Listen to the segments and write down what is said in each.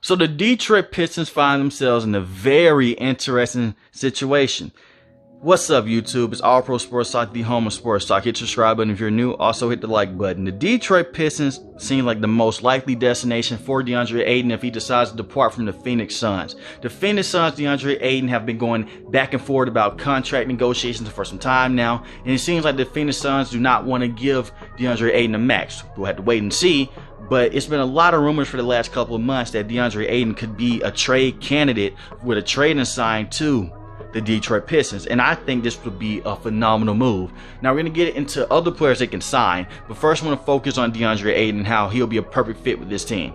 So the Detroit Pistons find themselves in a very interesting situation. What's up, YouTube? It's All Pro Sports Talk, the home of sports talk. Hit the subscribe button if you're new. Also hit the like button. The Detroit Pistons seem like the most likely destination for Deandre Ayton if he decides to depart from the Phoenix Suns. The Phoenix Suns, Deandre Ayton, have been going back and forth about contract negotiations for some time now, and it seems like the Phoenix Suns do not want to give Deandre Ayton a max. We'll have to wait and see. But it's been a lot of rumors for the last couple of months that Deandre Ayton could be a trade candidate with a trade assigned to the Detroit Pistons, and I think this would be a phenomenal move. Now we're going to get into other players they can sign, but first I want to focus on Deandre Ayton and how he'll be a perfect fit with this team.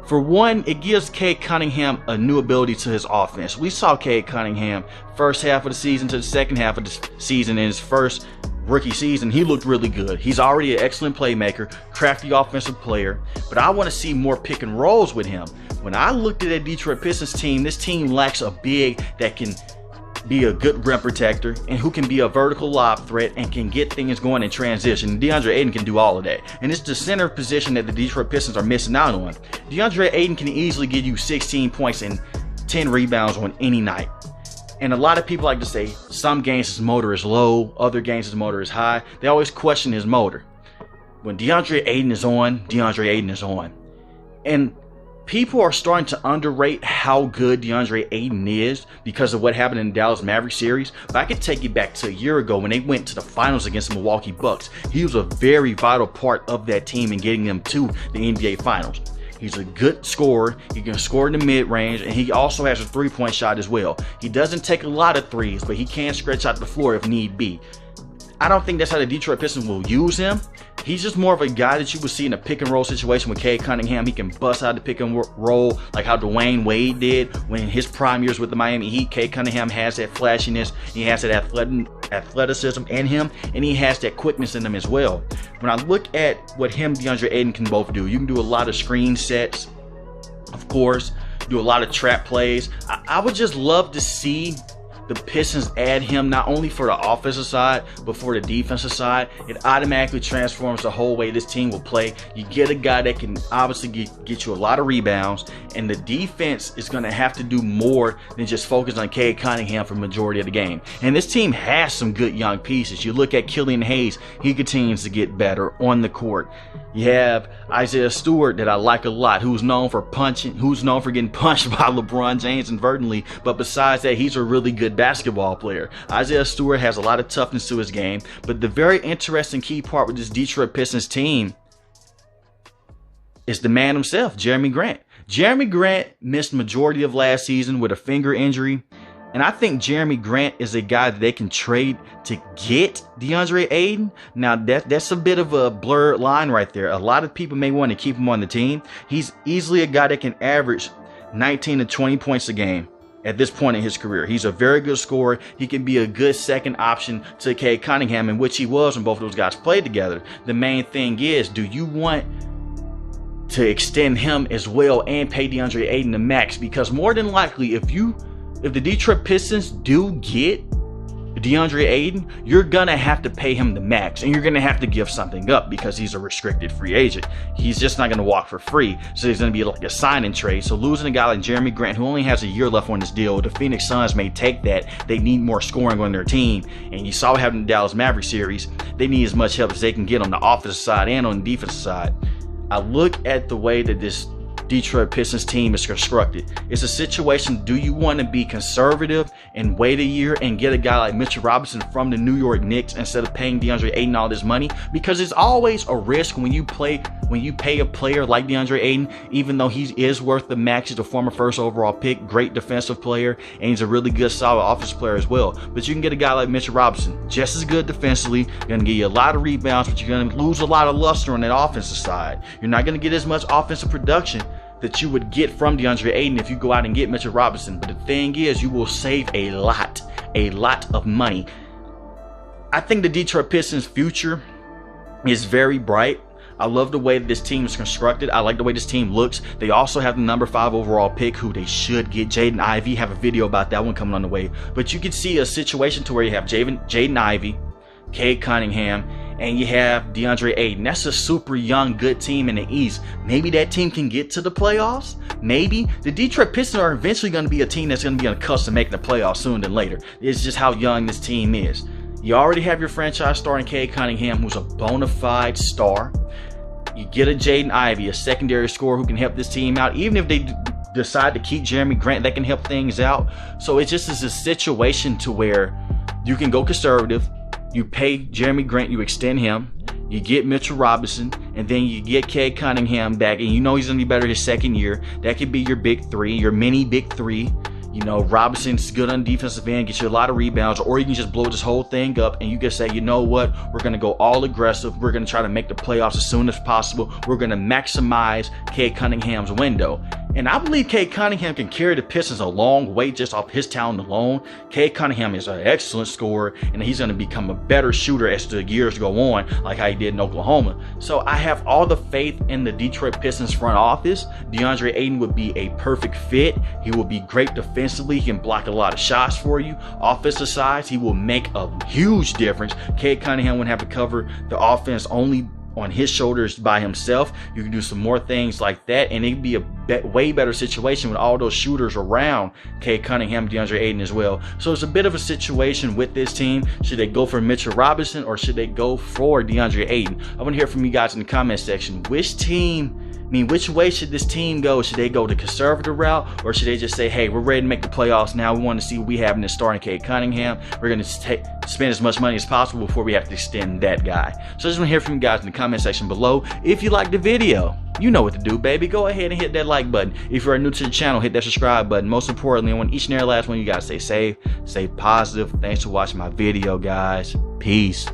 For one, it gives Cade Cunningham a new ability to his offense. We saw Cade Cunningham first half of the season to the second half of the season in his first rookie season. He looked really good. He's already an excellent playmaker, crafty offensive player, but I want to see more pick and rolls with him. When I looked at that Detroit Pistons team, this team lacks a big that can be a good rim protector and who can be a vertical lob threat and can get things going in transition. DeAndre Ayton can do all of that, and it's the center position that the Detroit Pistons are missing out on. DeAndre Ayton can easily give you 16 points and 10 rebounds on any night. And a lot of people like to say some games his motor is low, other games his motor is high. They always question his motor. When DeAndre Ayton is on, DeAndre Ayton is on. And people are starting to underrate how good DeAndre Ayton is because of what happened in the Dallas Mavericks series. But I could take you back to a year ago when they went to the finals against the Milwaukee Bucks. He was a very vital part of that team in getting them to the NBA Finals. He's a good scorer. He can score in the mid-range, and he also has a three-point shot as well. He doesn't take a lot of threes, but he can stretch out the floor if need be. I don't think that's how the Detroit Pistons will use him. He's just more of a guy that you would see in a pick and roll situation with Cade Cunningham. He can bust out the pick and roll like how Dwayne Wade did when in his prime years with the Miami Heat. Cade Cunningham has that flashiness. He has that athleticism in him, and he has that quickness in him as well. When I look at what him and DeAndre Ayton can both do, you can do a lot of screen sets, of course, do a lot of trap plays. I would just love to see the Pistons add him not only for the offensive side, but for the defensive side. It automatically transforms the whole way this team will play. You get a guy that can obviously get you a lot of rebounds, and the defense is going to have to do more than just focus on Cade Cunningham for the majority of the game. And this team has some good young pieces. You look at Killian Hayes, he continues to get better on the court. You have Isaiah Stewart that I like a lot, who's known for getting punched by LeBron James inadvertently, but besides that, he's a really good basketball player. Isaiah Stewart has a lot of toughness to his game, but the very interesting key part with this Detroit Pistons team is the man himself, Jeremy Grant. Jeremy Grant missed majority of last season with a finger injury, and I think Jeremy Grant is a guy that they can trade to get DeAndre Ayton. Now that's a bit of a blurred line right there. A lot of people may want to keep him on the team. He's easily a guy that can average 19 to 20 points a game. At this point in his career, he's a very good scorer. He can be a good second option to Cade Cunningham, in which he was when both of those guys played together. The main thing is, do you want to extend him as well and pay DeAndre Ayton the max? Because more than likely, if the Detroit Pistons do get DeAndre Ayton, you're gonna have to pay him the max, and you're gonna have to give something up because he's a restricted free agent. He's just not gonna walk for free, so he's gonna be like a sign and trade. So losing a guy like Jeremy Grant, who only has a year left on this deal, the Phoenix Suns may take that. They need more scoring on their team, and you saw what happened in the Dallas Mavericks series. They need as much help as they can get on the offensive side and on the defensive side. I look at the way that this Detroit Pistons team is constructed. It's a situation, do you want to be conservative and wait a year and get a guy like Mitchell Robinson from the New York Knicks instead of paying DeAndre Ayton all this money? Because it's always a risk when you pay a player like DeAndre Ayton, even though he is worth the max. He's a former first overall pick, great defensive player, and he's a really good solid offensive player as well. But you can get a guy like Mitchell Robinson, just as good defensively, going to give you a lot of rebounds, but you're going to lose a lot of luster on that offensive side. You're not going to get as much offensive production that you would get from DeAndre Ayton if you go out and get Mitchell Robinson. But the thing is, you will save a lot of money. I think the Detroit Pistons' future is very bright. I love the way that this team is constructed. I like the way this team looks. They also have the number 5 overall pick, who they should get, Jaden Ivey. Have a video about that one coming on the way. But you can see a situation to where you have Jaden Ivey, Cade Cunningham, and you have Deandre Ayton. That's a super young, good team in the East. Maybe that team can get to the playoffs. Maybe. The Detroit Pistons are eventually going to be a team that's going to be on the cusp of making the playoffs sooner than later. It's just how young this team is. You already have your franchise star in Cade Cunningham, who's a bona fide star. You get a Jaden Ivey, a secondary scorer who can help this team out. Even if they decide to keep Jeremy Grant, that can help things out. So it just is a situation to where you can go conservative. You pay Jeremy Grant, you extend him, you get Mitchell Robinson, and then you get Cade Cunningham back, and you know he's going to be better his second year. That could be your big three, your mini big three. You know, Robinson's good on the defensive end, gets you a lot of rebounds, or you can just blow this whole thing up and you can say, you know what, we're going to go all aggressive. We're going to try to make the playoffs as soon as possible. We're going to maximize Cade Cunningham's window. And I believe Cade Cunningham can carry the Pistons a long way just off his talent alone. Cade Cunningham is an excellent scorer, and he's going to become a better shooter as the years go on, like how he did in Oklahoma. So I have all the faith in the Detroit Pistons front office. Deandre Ayton would be a perfect fit. He will be great defensively. He can block a lot of shots for you. Offensive sides, he will make a huge difference. Cade Cunningham wouldn't have to cover the offense only on his shoulders by himself. You can do some more things like that, and it'd be a way better situation with all those shooters around Cade Cunningham, Deandre Ayton as well. So it's a bit of a situation with this team. Should they go for Mitchell Robinson or should they go for Deandre Ayton? I want to hear from you guys in the comment section. Which way should this team go? Should they go the conservative route, or should they just say, hey, we're ready to make the playoffs now. We want to see what we have in the starting Cade Cunningham. We're going to spend as much money as possible before we have to extend that guy. So I just want to hear from you guys in the comment section below. If you liked the video, you know what to do, baby. Go ahead and hit that like button. If you're new to the channel, hit that subscribe button. Most importantly, I want each and every last one of you guys to stay safe, stay positive. Thanks for watching my video, guys. Peace.